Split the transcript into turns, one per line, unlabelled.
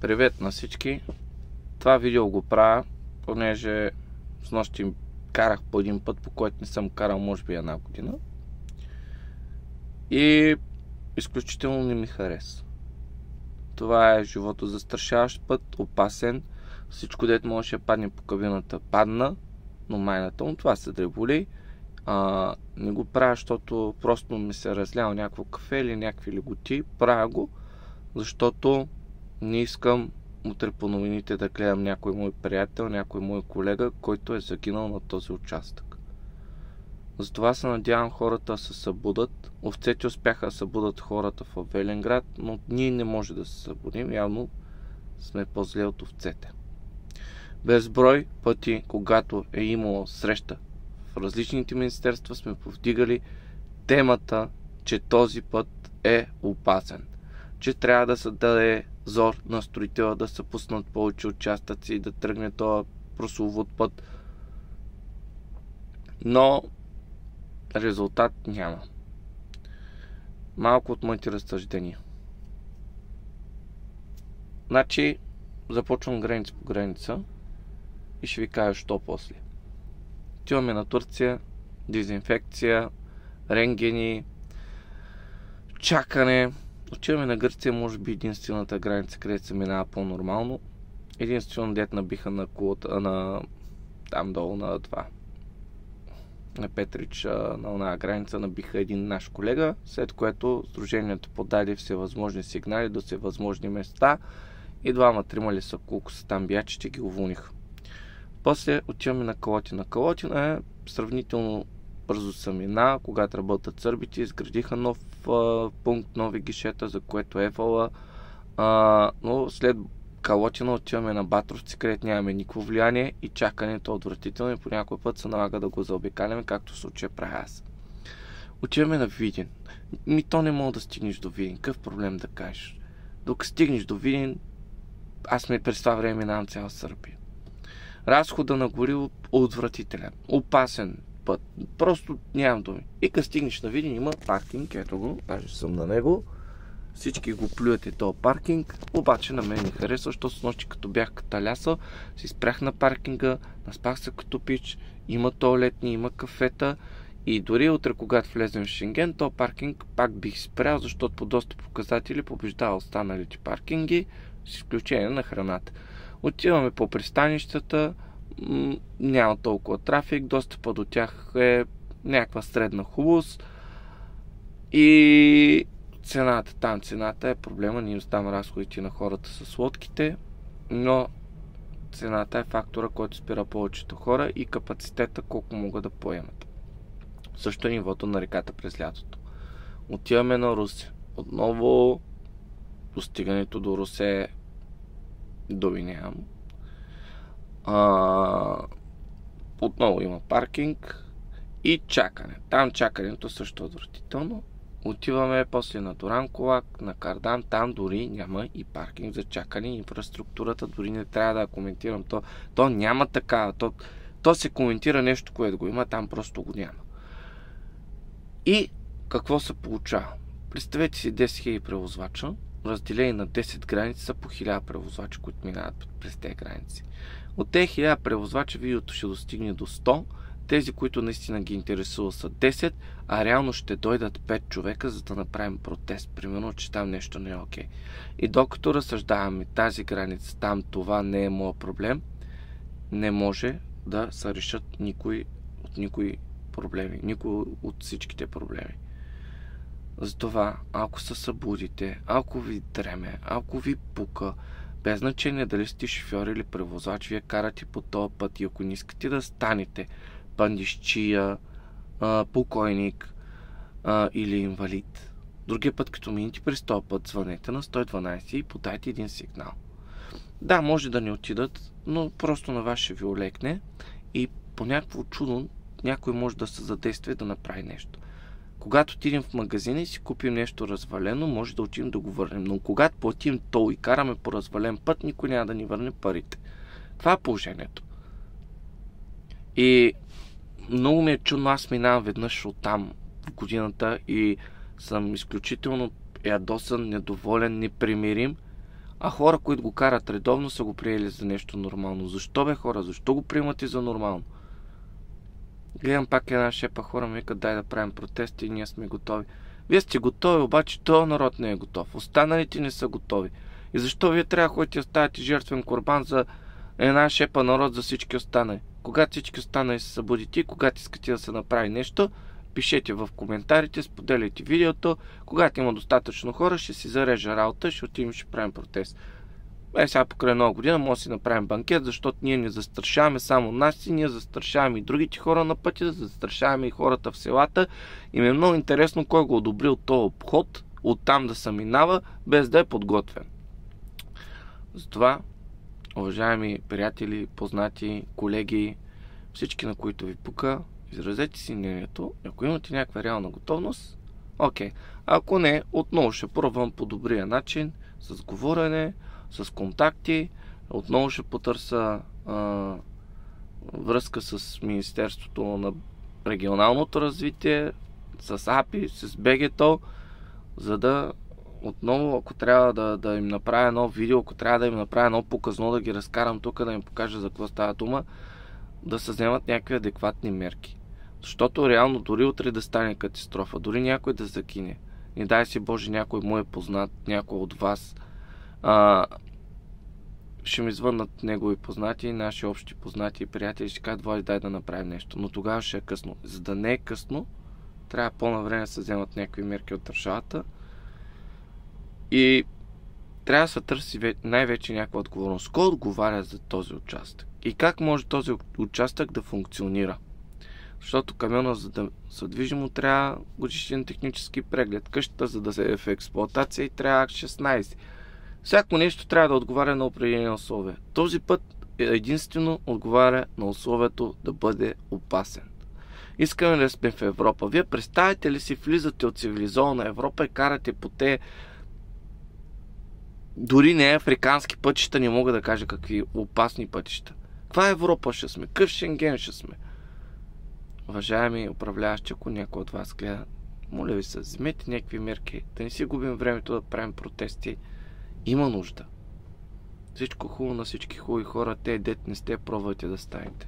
Привет на всички! Това видео го правя, понеже с нощи карах по един път, по който не съм карал може би една година. И изключително не ми хареса. Това е животозастрашаващ път, опасен. Всичко, дето можеше да падне по кабината, падна, но майната му това се дреболи. Не го правя, защото просто ми се разлява някакво кафе или някакви леготи. Правя го, защото не искам утре по новините да гледам някой мой приятел, някой мой колега, който е загинал на този участък. Затова се надявам хората да се събудат. Овцете успяха да събудат хората в Велинград, но ние не може да се събудим. Явно сме по-зле от овцете. Безброй пъти, когато е имало среща в различните министерства, сме повдигали темата, че този път е опасен. Че трябва да се даде зор на строителя да се пуснат повече участъци и да тръгне този прословут път. Но резултат няма. Малко от моите разсъждения. Значи, започвам граница по граница и ще ви кажа що после. Отиваме на Турция, дезинфекция, рентгени, чакане. Отиваме на Гърция, може би единствената граница, където се минава по-нормално. Единствено дет набиха на колата, на там долу на това. На Петрич, на оная граница набиха един наш колега, след което сдружението подаде всевъзможни сигнали до всевъзможни места и двама-трима ли са, колко са там биячите, ги уволниха. После отиваме на Калотина. Калотина е сравнително бързо се мина, когато работят сърбите, изградиха нов пункт, нови гишета, за което е ефала. Но след Калотина отиваме на Батровци, където нямаме никакво влияние и чакането е отвратително и по някой път се налага да го заобикаляме, както в случая правя аз. Отиваме на Видин. То не мога да стигнеш до Видин. Какъв проблем да кажеш? Докато стигнеш до Видин, аз през това време минавам цяла Сърбия. Разхода на гориво отвратителен. Опасен път. Просто нямам думи. И като стигнеш на Видин, има паркинг, ето го, даже съм на него. Всички го плюете този паркинг, обаче на мен ми харесва, защото с нощи като бях каталясал, си спрях на паркинга, наспах се като пич, има тоалетни, има кафета и дори утре, когато влезем в Шенген, този паркинг пак бих спрял, защото по доста показатели побеждава останалите паркинги, с изключение на храната. Отиваме по пристанищата, няма толкова трафик, достъпа до тях е някаква средна хубост и цената е проблема, не оставам разходите на хората с лодките, но цената е фактора, който спира повечето хора и капацитета колко могат да поемат. Също е нивото на реката през лятото. Отиваме на Русе. Отново достигането до Русе думи нямам. Отново има паркинг и чакане. Там чакането също е отвратително. Отиваме после на Дуранкулак, на Кардан, там дори няма и паркинг за чакане, инфраструктурата дори не трябва да коментирам. То няма такава. То се коментира нещо, което го има, там просто го няма. И какво се получава? Представете си 10 000 превозвача, разделени на 10 граници са по 1000 превозвача, които минават през тези граници. От тези 1000 превозвача видеото ще достигне до 100. Тези, които наистина ги интересува са 10, а реално ще дойдат 5 човека, за да направим протест. Примерно, че там нещо не е окей. И докато разсъждаваме тази граница, там това не е моят проблем, не може да се решат никой проблеми, никой от всичките проблеми. Затова, ако се събудите, ако ви дреме, ако ви пука, без значение дали сте шофьор или превозвач, вие карате по този път и ако не искате да станете бандищия, покойник или инвалид, другия път като минете през този път, звънете на 112 и подайте един сигнал. Да, може да не отидат, но просто на вас ще ви олекне и по някакво чудо някой може да се задейства и да направи нещо. Когато отидем в магазина и си купим нещо развалено, може да отидем да го върнем. Но когато платим тол и караме по развален път, никой няма да ни върне парите. Това е положението. И много ми е чудно, аз минавам веднъж оттам в годината и съм изключително ядосан, недоволен, непримирим. А хора, които го карат редовно, са го приели за нещо нормално. Защо бе хора? Защо го приемате за нормално? Гледам пак една шепа хора ми викат, дай да правим протести и ние сме готови. Вие сте готови, обаче този народ не е готов. Останалите не са готови. И защо вие трябва да ходите да ставате жертвен курбан за една шепа народ за всички останали? Когато всички останали се събудите и когато искате да се направи нещо, пишете в коментарите, споделяйте видеото. Когато има достатъчно хора, ще си зарежа работа, ще отидем, ще правим протест. Сега покрай нова година може да си направим банкет, защото ние не застрашаваме само нас си, ние застрашаваме и другите хора на пътя, застрашаваме и хората в селата. И ми е много интересно кой го одобрил този обход, оттам да се минава, без да е подготвен. Затова, уважаеми приятели, познати, колеги, всички на които ви пука, изразете си мнението. Ако имате някаква реална готовност, окей. Ако не, отново ще пробвам по добрия начин, с говорене, с контакти. Отново ще потърся връзка с Министерството на регионалното развитие, с АПИ, с БГТО, за да отново, ако трябва да им направя едно видео, ако трябва да им направя едно показно, да ги разкарам тук, да им покажа за какво става дума, да се вземат някакви адекватни мерки. Защото реално дори утре да стане катастрофа, дори някой да загине, не дай си Боже някой му е познат, някой от вас, ще ми звъннат негови познати, наши общи познати и приятели, ще кажат, Влади, дай да направим нещо. Но тогава ще е късно. За да не е късно, трябва по-навреме да се вземат някакви мерки от държавата и трябва да се търси най-вече някаква отговорност. Кой отговаря за този участък? И как може този участък да функционира? Защото камиона, за да се движи, му трябва годишен технически преглед. Къщата, за да се е в експлоатация, и трябва 16. Всяко нещо трябва да отговаря на определени условия. Този път единствено отговаря на условието да бъде опасен. Искаме да сме в Европа. Вие представите ли си, влизате от цивилизована Европа и карате по те дори не африкански пътища, не мога да кажа какви опасни пътища. Каква Европа ще сме? Къв Шенген ще сме? Уважаеми управляващи, ако някой от вас гледа, моля ви се, вземете някакви мерки, да не си губим времето да правим протести. Има нужда. Всичко хубаво на всички хубави хора, те дет не сте, пробвайте да станете.